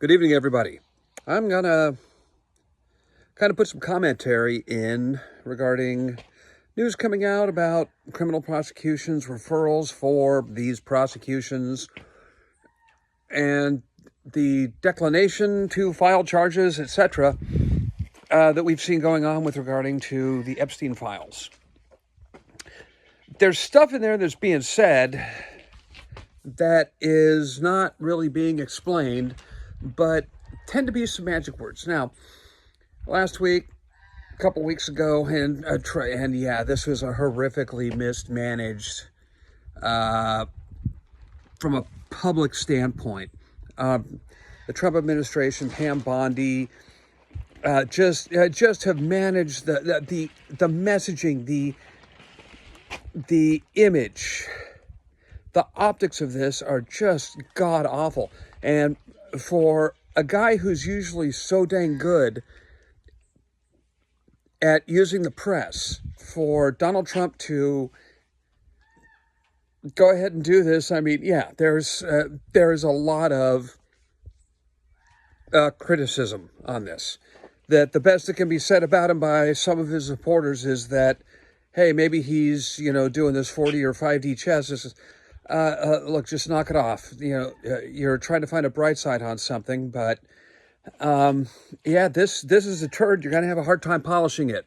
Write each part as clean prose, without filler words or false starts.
Good evening, everybody. I'm going to kind of put some commentary in regarding news coming out about criminal prosecutions, referrals for these prosecutions, and the declination to file charges, etc., that we've seen going on with regarding to the Epstein files. There's stuff in there that's being said that is not really being explained, but tend to be some magic words. Now, last week, a couple weeks ago, and yeah, this was a horrifically mismanaged from a public standpoint. The Trump administration, Pam Bondi, just have managed the messaging, the image, the optics of this are just god awful. And for a guy who's usually so dang good at using the press, for Donald Trump to go ahead and do this, I mean, yeah, there's a lot of criticism on this. That the best that can be said about him by some of his supporters is that, hey, maybe he's, doing this 4D or 5D chess. This is, look, just knock it off. You're trying to find a bright side on something, but yeah, this is a turd. You're going to have a hard time polishing it.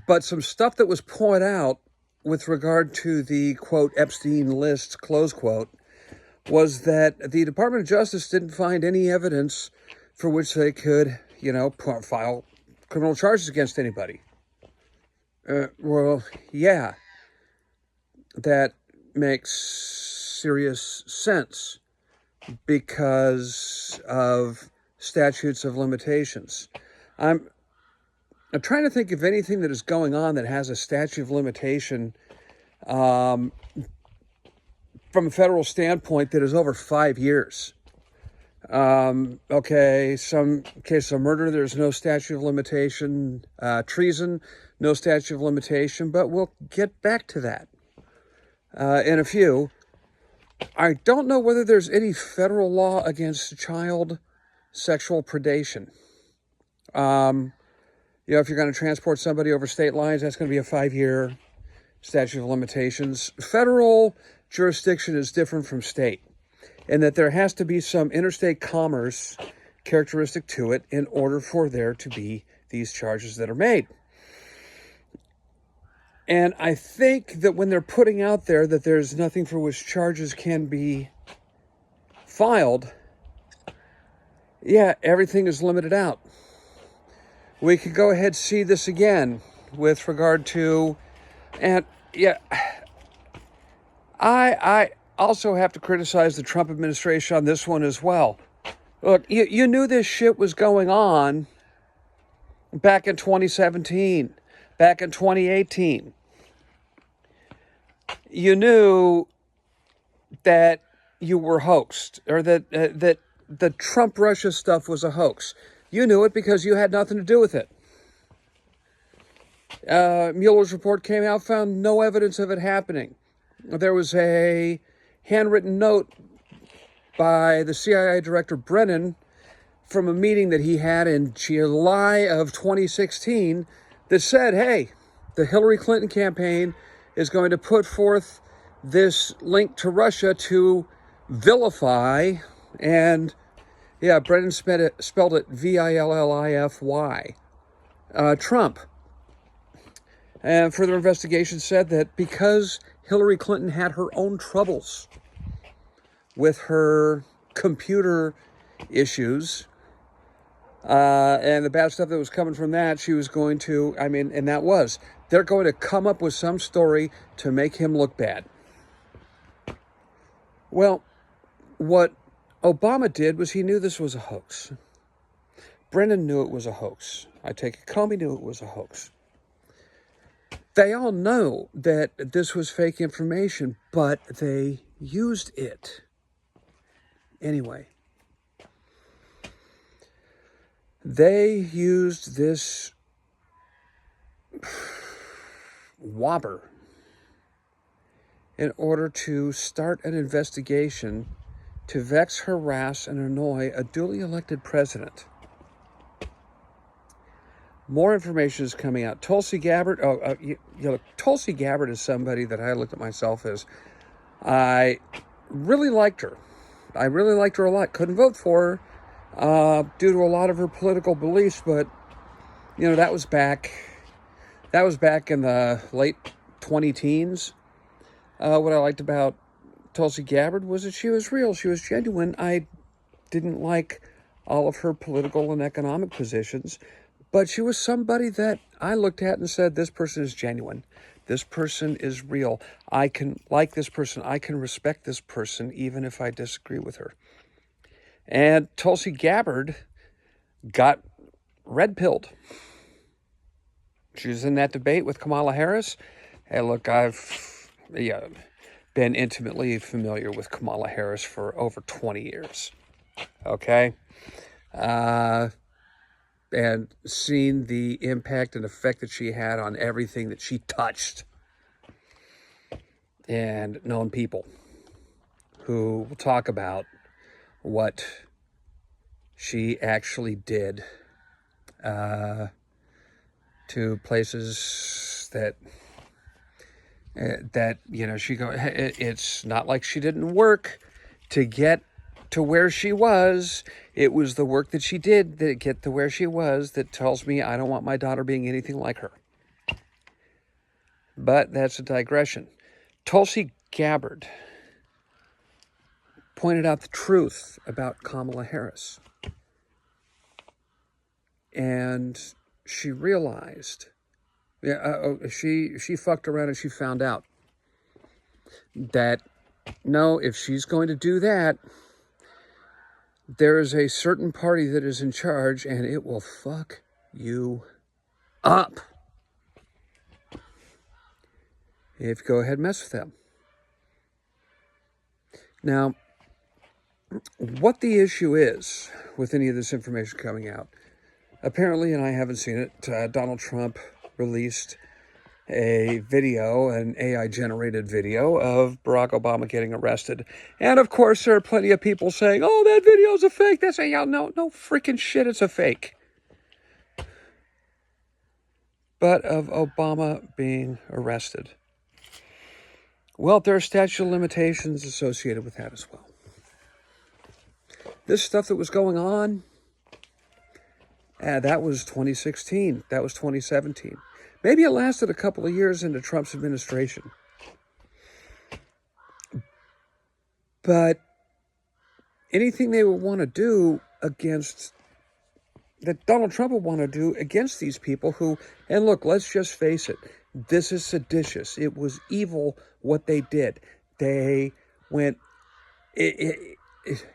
But some stuff that was pointed out with regard to the, quote, Epstein lists, close quote, was that the Department of Justice didn't find any evidence for which they could, file criminal charges against anybody. Well, yeah, that makes serious sense because of statutes of limitations. I'm trying to think of anything that is going on that has a statute of limitation from a federal standpoint that is over 5 years. Okay, some case of murder, there's no statute of limitation. Treason, no statute of limitation, but we'll get back to that in a few. I don't know whether there's any federal law against child sexual predation. If you're going to transport somebody over state lines, that's going to be a 5-year statute of limitations. Federal jurisdiction is different from state, in that there has to be some interstate commerce characteristic to it in order for there to be these charges that are made. And I think that when they're putting out there that there's nothing for which charges can be filed, yeah, everything is limited out. We could go ahead and see this again with regard to, and yeah, I also have to criticize the Trump administration on this one as well. Look, you knew this shit was going on back in 2017, back in 2018. You knew that you were hoaxed, or that the Trump-Russia stuff was a hoax. You knew it because you had nothing to do with it. Mueller's report came out, found no evidence of it happening. There was a handwritten note by the CIA director Brennan from a meeting that he had in July of 2016 that said, hey, the Hillary Clinton campaign is going to put forth this link to Russia to vilify, and yeah, Brennan spelled it Villify, Trump. And further investigation said that because Hillary Clinton had her own troubles with her computer issues and the bad stuff that was coming from that, she was going to, they're going to come up with some story to make him look bad. Well, what Obama did was he knew this was a hoax. Brennan knew it was a hoax. I take it Comey knew it was a hoax. They all know that this was fake information, but they used it anyway. They used this whopper in order to start an investigation to vex, harass, and annoy a duly elected president. More information is coming out. Tulsi Gabbard, Tulsi Gabbard is somebody that I looked at myself as, I really liked her. I really liked her a lot. Couldn't vote for her due to a lot of her political beliefs, but, that was back in the late 20-teens. What I liked about Tulsi Gabbard was that she was real. She was genuine. I didn't like all of her political and economic positions, but she was somebody that I looked at and said, this person is genuine. This person is real. I can like this person. I can respect this person, even if I disagree with her. And Tulsi Gabbard got red-pilled. She was in that debate with Kamala Harris. Hey, look, I've been intimately familiar with Kamala Harris for over 20 years. Okay? And seen the impact and effect that she had on everything that she touched. And known people who will talk about what she actually did to places that it's not like she didn't work to get to where she was. It was the work that she did that get to where she was that tells me I don't want my daughter being anything like her. But that's a digression. Tulsi Gabbard pointed out the truth about Kamala Harris. And she realized, she fucked around and she found out that, no, if she's going to do that, there is a certain party that is in charge and it will fuck you up if you go ahead and mess with them. Now, what the issue is with any of this information coming out, apparently, and I haven't seen it, Donald Trump released a video, an AI-generated video of Barack Obama getting arrested. And, of course, there are plenty of people saying, oh, that video's a fake. That's no freaking shit, it's a fake. But of Obama being arrested. Well, there are statute of limitations associated with that as well. This stuff that was going on, that was 2016. That was 2017. Maybe it lasted a couple of years into Trump's administration. But anything they would want to do against, that Donald Trump would want to do against these people who, and look, let's just face it, this is seditious. It was evil what they did. They went,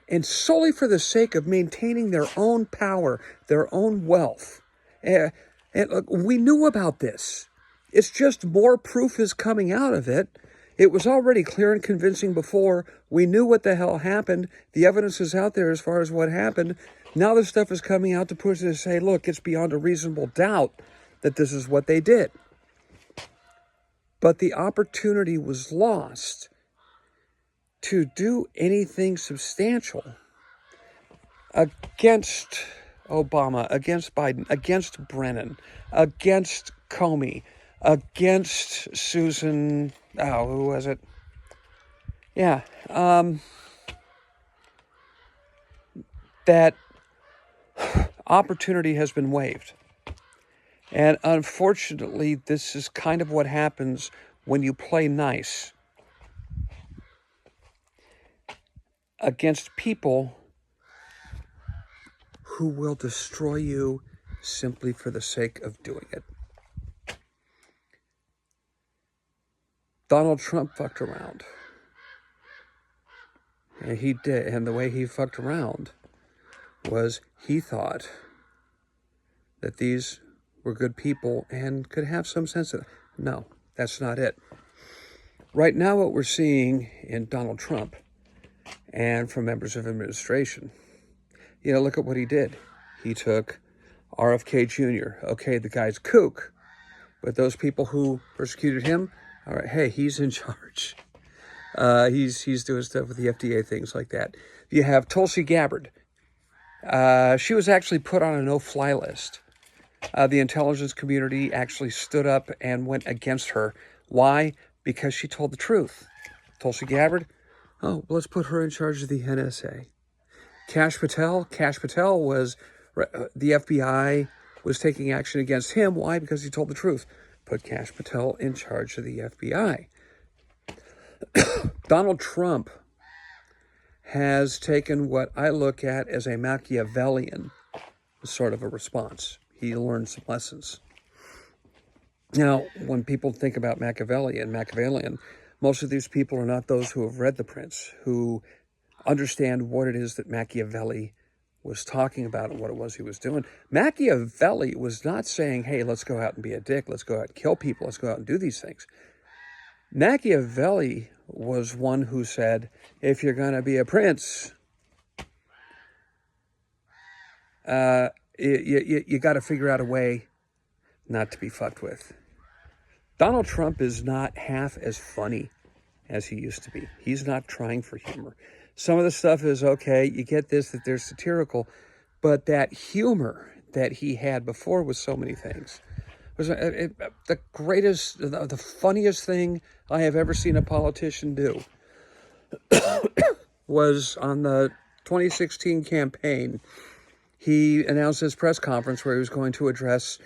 and solely for the sake of maintaining their own power, their own wealth. And look, we knew about this. It's just more proof is coming out of it. It was already clear and convincing before. We knew what the hell happened. The evidence is out there as far as what happened. Now this stuff is coming out to push it to say, look, it's beyond a reasonable doubt that this is what they did. But the opportunity was lost to do anything substantial against Obama, against Biden, against Brennan, against Comey, against Susan, who was it? Yeah, that opportunity has been waived. And unfortunately, this is kind of what happens when you play nice against people who will destroy you simply for the sake of doing it. Donald Trump fucked around. And he did. And the way he fucked around was he thought that these were good people and could have some sense of, no, that's not it. Right now, what we're seeing in Donald Trump and from members of administration, look at what he did. He took RFK Jr. Okay, the guy's kook, but those people who persecuted him, all right, hey, he's in charge. He's doing stuff with the FDA, things like that. You have Tulsi Gabbard. She was actually put on a no-fly list. The intelligence community actually stood up and went against her. Why? Because she told the truth. Tulsi Gabbard, oh, let's put her in charge of the NSA. Kash Patel was, the FBI was taking action against him. Why? Because he told the truth. Put Kash Patel in charge of the FBI. Donald Trump has taken what I look at as a Machiavellian sort of a response. He learned some lessons. Now, when people think about Machiavellian, most of these people are not those who have read The Prince, who understand what it is that Machiavelli was talking about and what it was he was doing. Machiavelli was not saying, hey, let's go out and be a dick, let's go out and kill people, let's go out and do these things. Machiavelli was one who said, if you're going to be a prince, you got to figure out a way not to be fucked with. Donald Trump is not half as funny as he used to be. He's not trying for humor. Some of the stuff is okay, you get this, that they're satirical, but that humor that he had before with so many things was the greatest, the funniest thing I have ever seen a politician do was on the 2016 campaign. He announced his press conference where he was going to address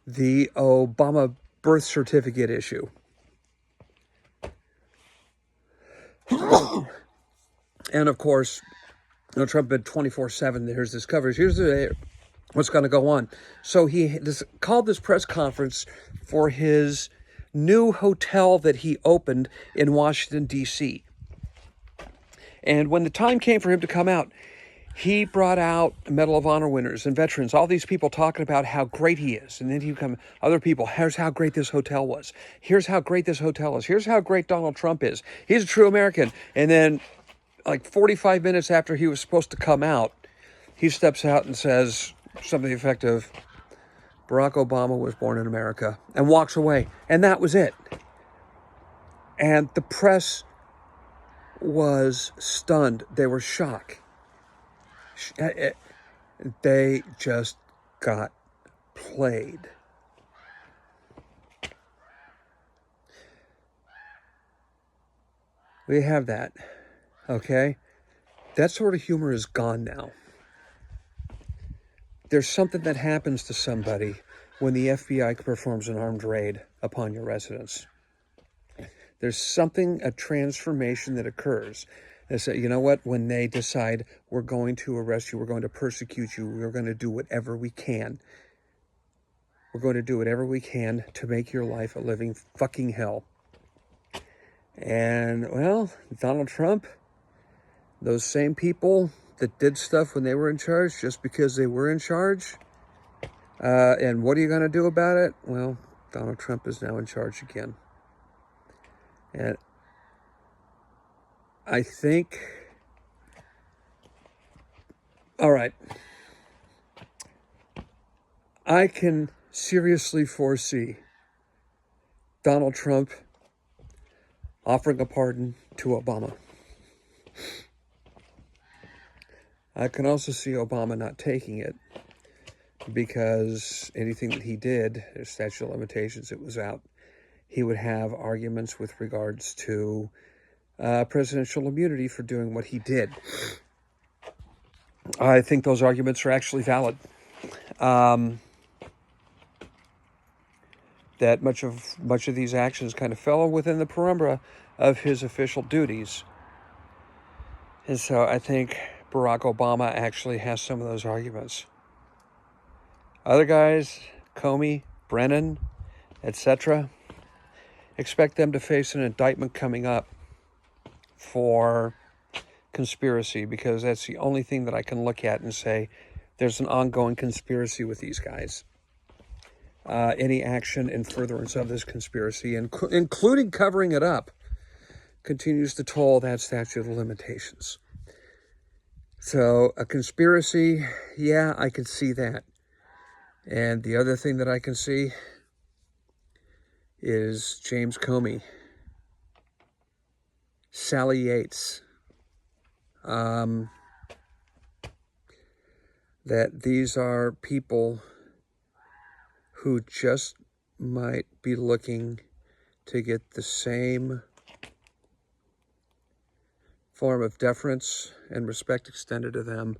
the Obama birth certificate issue. And of course, Trump had 24/7. Here's this coverage. Here's what's going to go on. So he called this press conference for his new hotel that he opened in Washington, D.C. And when the time came for him to come out, he brought out Medal of Honor winners and veterans, all these people talking about how great he is. And then he'd come, other people, here's how great this hotel was. Here's how great this hotel is. Here's how great Donald Trump is. He's a true American. And then like 45 minutes after he was supposed to come out, he steps out and says something to the effect of, Barack Obama was born in America, and walks away. And that was it. And the press was stunned. They were shocked. They just got played. We have that, okay? That sort of humor is gone now. There's something that happens to somebody when the FBI performs an armed raid upon your residence. There's something, a transformation that occurs. They say, you know what, when they decide we're going to arrest you, we're going to persecute you, we're going to do whatever we can. We're going to do whatever we can to make your life a living fucking hell. And, well, Donald Trump, those same people that did stuff when they were in charge just because they were in charge, and what are you going to do about it? Well, Donald Trump is now in charge again. And I think, all right, I can seriously foresee Donald Trump offering a pardon to Obama. I can also see Obama not taking it because anything that he did, there's statute of limitations, it was out. He would have arguments with regards to presidential immunity for doing what he did. I think those arguments are actually valid. That much of these actions kind of fell within the penumbra of his official duties. And so I think Barack Obama actually has some of those arguments. Other guys, Comey, Brennan, etc., expect them to face an indictment coming up for conspiracy, because that's the only thing that I can look at and say there's an ongoing conspiracy with these guys. Any action in furtherance of this conspiracy, including covering it up, continues to toll that statute of limitations. So a conspiracy, yeah, I can see that. And the other thing that I can see is James Comey Sally Yates, that these are people who just might be looking to get the same form of deference and respect extended to them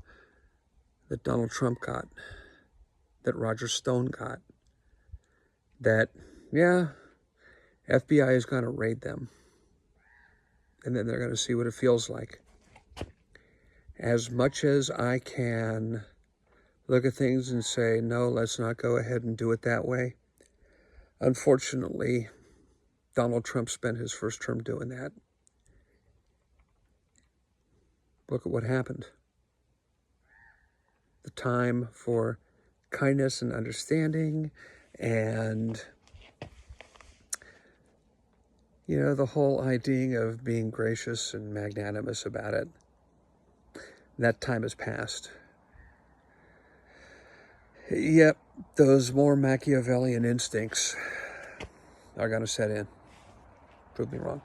that Donald Trump got, that Roger Stone got, that, yeah, FBI is going to raid them, and then they're going to see what it feels like. As much as I can look at things and say, no, let's not go ahead and do it that way, unfortunately, Donald Trump spent his first term doing that. Look at what happened. The time for kindness and understanding and, you know, the whole idea of being gracious and magnanimous about it, that time has passed. Yep, those more Machiavellian instincts are going to set in. Prove me wrong.